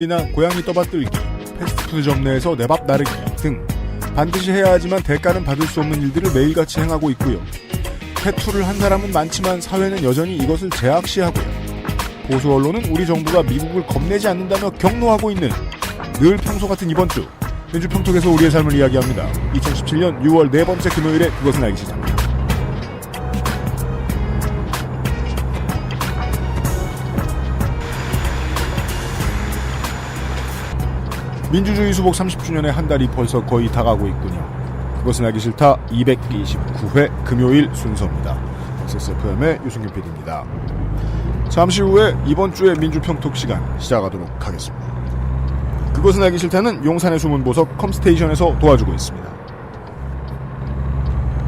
이나 고양이 떠받들기, 패스트푸드점 내에서 내 밥 나르기 등 반드시 해야 하지만 대가는 받을 수 없는 일들을 매일같이 행하고 있고요. 퇴투를 한 사람은 많지만 사회는 여전히 이것을 제약시하고요. 보수 언론은 우리 정부가 미국을 겁내지 않는다며 격노하고 있는 늘 평소 같은 이번 주 민주평톡에서 우리의 삶을 이야기합니다. 2017년 6월 네 번째 금요일에 그것은 알기 싫답니다. 민주주의 수복 30주년의 한 달이 벌써 거의 다가고 있군요. 그것은 알기 싫다 229회 금요일 순서입니다. XSFM의 유승균 PD입니다. 잠시 후에 이번 주의 민주평톡 시간 시작하도록 하겠습니다. 그것은 알기 싫다는 용산의 숨은 보석 컴스테이션에서 도와주고 있습니다.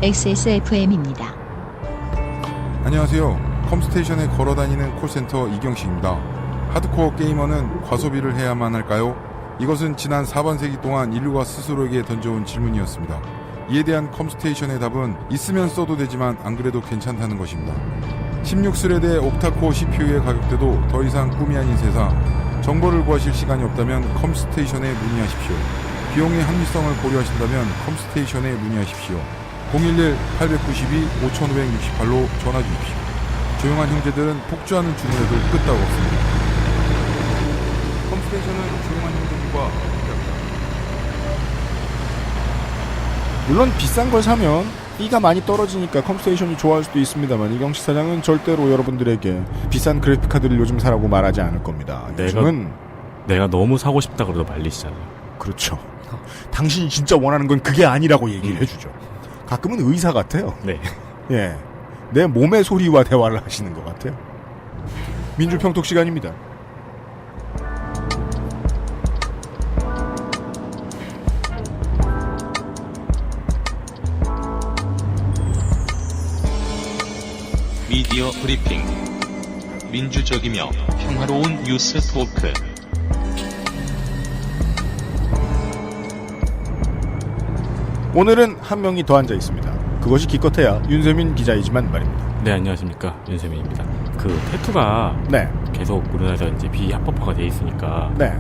XSFM입니다. 안녕하세요. 컴스테이션에 걸어다니는 콜센터 이경식입니다. 하드코어 게이머는 과소비를 해야만 할까요? 이것은 지난 4반세기 동안 인류가 스스로에게 던져온 질문이었습니다. 이에 대한 컴스테이션의 답은 있으면 써도 되지만 안 그래도 괜찮다는 것입니다. 16스레드의 옥타코어 CPU의 가격대도 더 이상 꿈이 아닌 세상. 정보를 구하실 시간이 없다면 컴스테이션에 문의하십시오. 비용의 합리성을 고려하신다면 컴스테이션에 문의하십시오. 011-892-5568로 전화 주십시오. 조용한 형제들은 폭주하는 주문에도 끄떡 없습니다. 컴스테이션은 조용한 형제들과 함께합니다. 물론 비싼 걸 사면 B가 많이 떨어지니까 컴스테이션이 좋아할 수도 있습니다만 이경식 사장은 절대로 여러분들에게 비싼 그래픽카드를 요즘 사라고 말하지 않을 겁니다. 내가 너무 사고 싶다 그러다 말리시잖아요. 그렇죠. 당신이 진짜 원하는 건 그게 아니라고 얘기를 해주죠. 가끔은 의사 같아요. 네. 예, 내 몸의 소리와 대화를 하시는 것 같아요. 민주평톡 시간입니다. 미디어 브리핑. 민주적이며 평화로운 뉴스 토크. 오늘은 한 명이 더 앉아 있습니다. 그것이 기껏해야 윤세민 기자이지만 말입니다. 네, 안녕하십니까. 윤세민입니다. 그 태투가 네, 계속 우리나라에서 이제 비합법화가 돼 있으니까 네.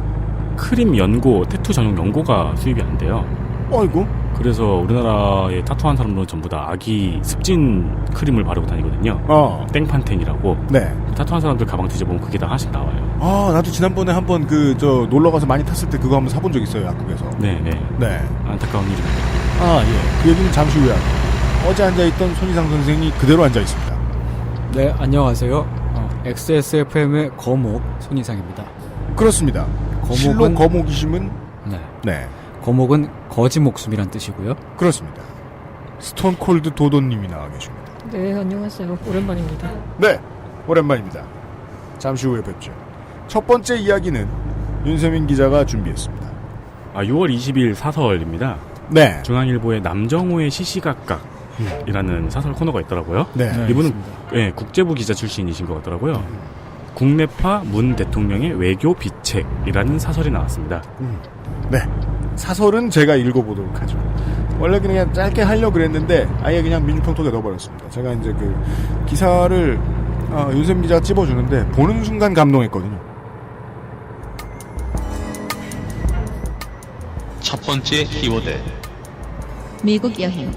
크림 연고, 태투 전용 연고가 수입이 안 돼요. 어이구. 그래서 우리나라에 타투한 사람들은 전부 다 아기 습진 크림을 바르고 다니거든요. 땡판텐이라고. 네. 타투한 사람들 가방 뒤져보면 그게 다 하나씩 나와요. 아, 나도 지난번에 한번 놀러 가서 많이 탔을 때 그거 한번 사본 적 있어요, 약국에서. 네네. 네. 안타까운 일입니다. 아, 예. 그 얘기는 잠시 후에 할게요. 어제 앉아있던 손희상 선생이 그대로 앉아있습니다. 네, 안녕하세요. XSFM의 거목 손희상입니다. 그렇습니다. 실로 거목이심은? 네. 네. 거목은 거지 목숨이란 뜻이고요. 그렇습니다. 스톤콜드 도도님이 나와 계십니다. 네, 안녕하세요. 오랜만입니다. 네, 오랜만입니다. 잠시 후에 뵙죠. 첫 번째 이야기는 윤세민 기자가 준비했습니다. 6월 20일 사설입니다. 네. 중앙일보의 남정호의 시시각각이라는 사설 코너가 있더라고요. 네. 이분은 국제부 기자 출신이신 것 같더라고요. 국내파 문 대통령의 외교 비책이라는 사설이 나왔습니다. 네. 사설은 제가 읽어보도록 하죠. 원래 그냥 짧게 하려고 그랬는데 아예 그냥 민주평톡에 넣어버렸습니다. 제가 이제 그 기사를 윤세민 기자가 찝어주는데 보는 순간 감동했거든요. 첫 번째 키워드. 미국 여행.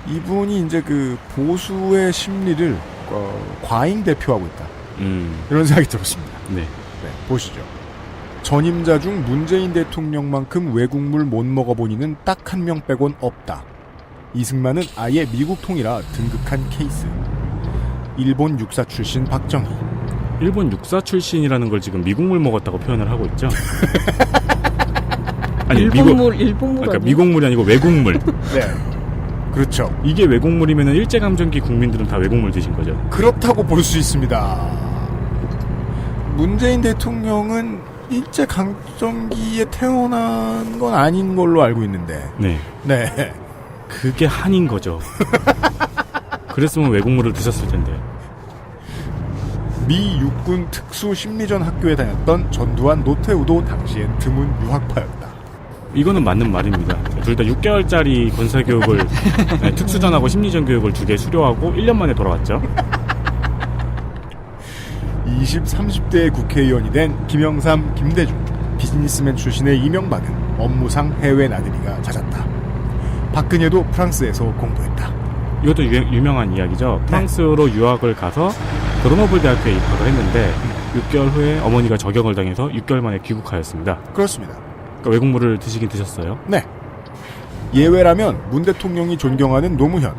이분이 이제 그 보수의 심리를 과잉 대표하고 있다. 이런 생각이 들었습니다. 네. 네, 보시죠. 전임자 중 문재인 대통령만큼 외국물 못 먹어본 이는 딱 한 명 빼곤 없다. 이승만은 아예 미국 통이라 등극한 케이스. 일본 육사 출신 박정희. 일본 육사 출신이라는 걸 지금 미국물 먹었다고 표현을 하고 있죠. 아니, 일본물 그러니까 아니에요? 미국물이 아니고 외국물. 네. 그렇죠. 이게 외국물이면 일제감정기 국민들은 다 외국물 드신 거죠. 그렇다고 볼 수 있습니다. 문재인 대통령은 일제강점기에 태어난 건 아닌 걸로 알고 있는데. 네. 네. 그게 한인 거죠. 그랬으면 외국물을 드셨을 텐데. 미 육군 특수심리전 학교에 다녔던 전두환 노태우도 당시엔 드문 유학파였다. 이거는 맞는 말입니다. 둘 다 6개월짜리 군사교육을 특수전하고 심리전 교육을 2개 수료하고 1년 만에 돌아왔죠. 20, 30대의 국회의원이 된 김영삼, 김대중, 비즈니스맨 출신의 이명박은 업무상 해외 나들이가 잦았다. 박근혜도 프랑스에서 공부했다. 이것도 유명한 이야기죠. 프랑스로 유학을 가서 그로노블 대학교에 입학을 했는데 6개월 후에 어머니가 저격을 당해서 6개월 만에 귀국하였습니다. 그렇습니다. 그러니까 외국물을 드시긴 드셨어요. 네. 예외라면 문 대통령이 존경하는 노무현.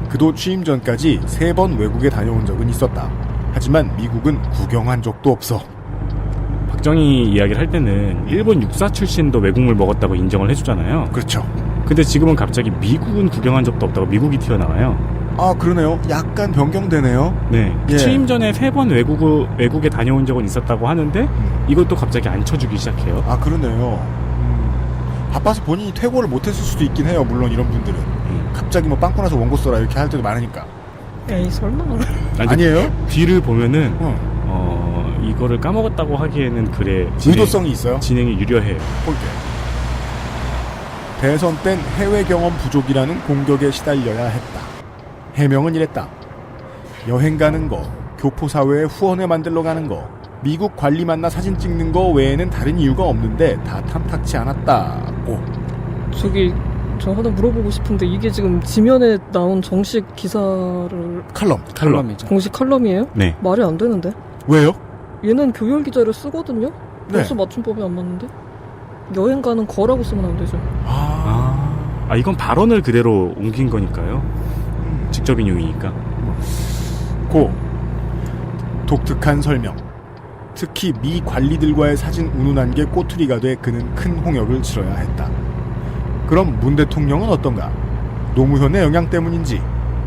그도 취임 전까지 3번 외국에 다녀온 적은 있었다. 하지만 미국은 구경한 적도 없어. 박정희 이야기를 할 때는 일본 육사 출신도 외국물 먹었다고 인정을 해주잖아요. 그렇죠. 근데 지금은 갑자기 미국은 구경한 적도 없다고 미국이 튀어나와요. 아, 그러네요. 약간 변경되네요. 네. 예. 취임 전에 3번 외국에 다녀온 적은 있었다고 하는데 이것도 갑자기 안 쳐주기 시작해요. 아, 그러네요. 바빠서 본인이 퇴고를 못했을 수도 있긴 해요. 물론 이런 분들은. 갑자기 뭐 빵꾸 나서 원고 써라 이렇게 할 때도 많으니까. 에이 설마. 아니에요? 뒤를 보면은 어. 이거를 까먹었다고 하기에는 그래. 의도성이 있어요. 진행이 유려해요. 볼게. 대선 땐 해외 경험 부족이라는 공격에 시달려야 했다. 해명은 이랬다. 여행 가는 거, 교포사회에 후원회 만들러 가는 거, 미국 관리 만나 사진 찍는 거 외에는 다른 이유가 없는데 다 탐탁치 않았다고. 저기 저 하나 물어보고 싶은데 이게 지금 지면에 나온 정식 기사를 칼럼이죠. 공식 칼럼이에요? 네. 말이 안 되는데. 왜요? 얘는 교열 기자를 쓰거든요. 네. 벌써 맞춤법이 안 맞는데. 여행 가는 거라고 쓰면 안 되죠. 이건 발언을 그대로 옮긴 거니까요. 직접 인용이니까. 고. 독특한 설명. 특히 미 관리들과의 사진 운운한 게 꼬투리가 돼 그는 큰 홍역을 치러야 했다. 그럼 문 대통령은 어떤가? 노무현의 영향 때문인지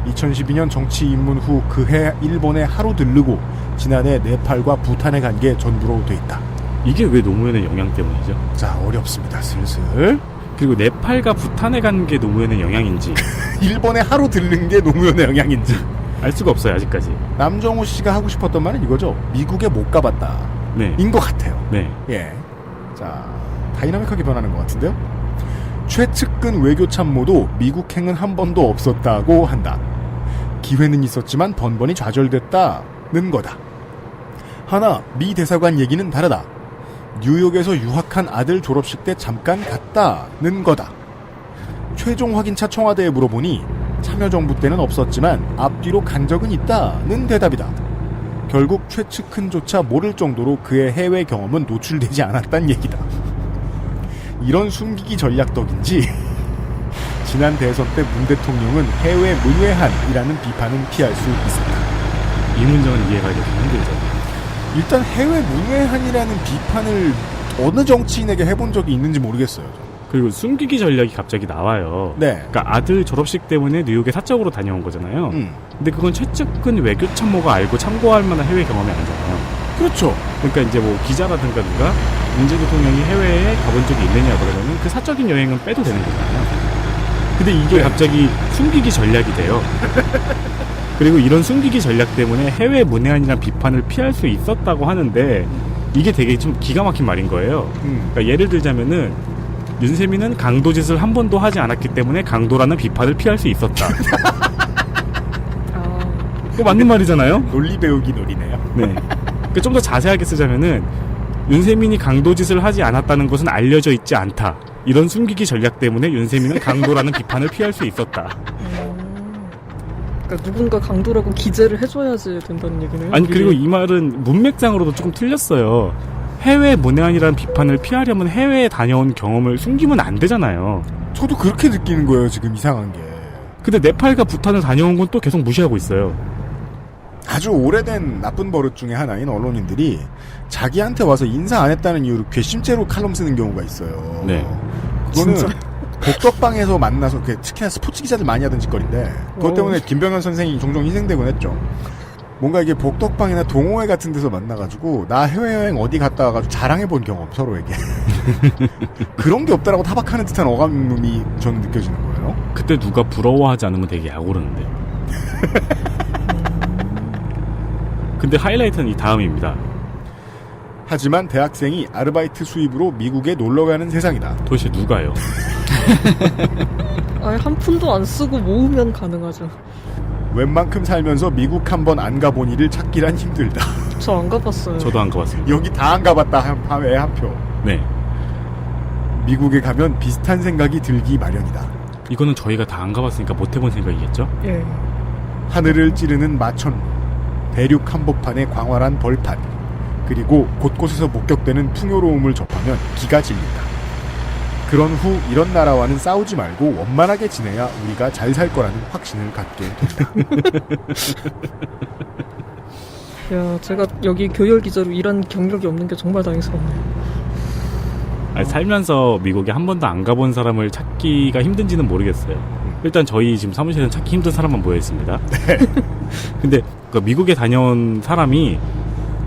2012년 정치 입문 후 그해 일본에 하루 들르고 지난해 네팔과 부탄에 간 게 전부로 돼 있다. 이게 왜 노무현의 영향 때문이죠? 자, 어렵습니다. 슬슬. 그리고 네팔과 부탄에 간 게 노무현의 영향인지 일본에 하루 들른 게 노무현의 영향인지 알 수가 없어요, 아직까지. 남정호 씨가 하고 싶었던 말은 이거죠. 미국에 못 가봤다. 네. 인 것 같아요. 네. 예. 자, 다이나믹하게 변하는 것 같은데요. 최측근 외교 참모도 미국행은 한 번도 없었다고 한다. 기회는 있었지만 번번이 좌절됐다는 거다. 하나, 미 대사관 얘기는 다르다. 뉴욕에서 유학한 아들 졸업식 때 잠깐 갔다는 거다. 최종 확인차 청와대에 물어보니 참여정부 때는 없었지만 앞뒤로 간 적은 있다는 대답이다. 결국 최측근조차 모를 정도로 그의 해외 경험은 노출되지 않았다는 얘기다. 이런 숨기기 전략 덕인지 지난 대선 때 문 대통령은 해외 문외한이라는 비판은 피할 수 있었다. 이 문장은 이해가 되기 힘들죠. 일단 해외 문외한이라는 비판을 어느 정치인에게 해본 적이 있는지 모르겠어요. 그리고 숨기기 전략이 갑자기 나와요. 네. 그러니까 아들 졸업식 때문에 뉴욕에 사적으로 다녀온 거잖아요. 근데 그건 최측근 외교 참모가 알고 참고할 만한 해외 경험이 아니잖아요. 그렇죠. 그러니까 이제 뭐 기자라든가 누가 문재인 대통령이 해외에 가본 적이 있느냐 그러면은 그 사적인 여행은 빼도 되는 거잖아요. 근데 이게 갑자기 숨기기 전략이 돼요. 그리고 이런 숨기기 전략 때문에 해외 문외한이란 비판을 피할 수 있었다고 하는데 이게 되게 좀 기가 막힌 말인 거예요. 그러니까 예를 들자면은 윤세민은 강도짓을 한 번도 하지 않았기 때문에 강도라는 비판을 피할 수 있었다. 그거 맞는 말이잖아요. 논리 배우기 놀이네요. 네. 그러니까 좀 더 자세하게 쓰자면은 윤세민이 강도짓을 하지 않았다는 것은 알려져 있지 않다. 이런 숨기기 전략 때문에 윤세민은 강도라는 비판을 피할 수 있었다. 그러니까 누군가 강도라고 기재를 해줘야지 된다는 얘기네요. 아니 그리고 이 말은 문맥상으로도 조금 틀렸어요. 해외 문외한이라는 비판을 피하려면 해외에 다녀온 경험을 숨기면 안 되잖아요. 저도 그렇게 느끼는 거예요. 지금 이상한 게. 근데 네팔과 부탄을 다녀온 건 또 계속 무시하고 있어요. 아주 오래된 나쁜 버릇 중에 하나인 언론인들이 자기한테 와서 인사 안 했다는 이유로 괘씸죄로 칼럼 쓰는 경우가 있어요. 네. 그거는 복덕방에서 만나서 특히나 스포츠 기자들 많이 하던 짓거리인데 그것 때문에 김병현 선생이 종종 희생되곤 했죠. 뭔가 이게 복덕방이나 동호회 같은 데서 만나가지고 나 해외여행 어디 갔다 와가지고 자랑해본 경험 서로에게 그런 게 없다라고 타박하는 듯한 어감이 저는 느껴지는 거예요. 그때 누가 부러워하지 않으면 되게 약오르는데. 근데 하이라이트는 이 다음입니다. 하지만 대학생이 아르바이트 수입으로 미국에 놀러가는 세상이다. 도대체 누가요? 아예 한 푼도 안 쓰고 모으면 가능하죠. 웬만큼 살면서 미국 한 번 안 가본 이를 찾기란 힘들다. 저 안 가봤어요. 저도 안 가봤습니다. 여기 다 안 가봤다 애 한 표. 네. 미국에 가면 비슷한 생각이 들기 마련이다. 이거는 저희가 다 안 가봤으니까 못 해본 생각이겠죠? 예. 하늘을 찌르는 마천루, 대륙 한복판의 광활한 벌판, 그리고 곳곳에서 목격되는 풍요로움을 접하면 기가 질린다. 그런 후 이런 나라와는 싸우지 말고 원만하게 지내야 우리가 잘 살 거라는 확신을 갖게 된다. 야, 제가 여기 교열 기자로 일한 경력이 없는 게 정말 다행스럽네요. 아니, 살면서 미국에 한 번도 안 가본 사람을 찾기가 힘든지는 모르겠어요. 일단 저희 지금 사무실에는 찾기 힘든 사람만 모여 있습니다. 근데 그 미국에 다녀온 사람이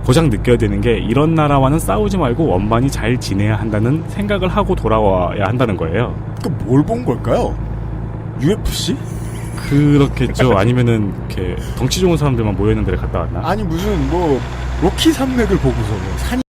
고작 느껴야 되는 게 이런 나라와는 싸우지 말고 원만히 잘 지내야 한다는 생각을 하고 돌아와야 한다는 거예요. 그 뭘 본 걸까요? UFC? 그렇겠죠. 아니면은 이렇게 덩치 좋은 사람들만 모여 있는 데를 갔다 왔나? 아니 무슨 뭐 로키 산맥을 보고서 뭐 산이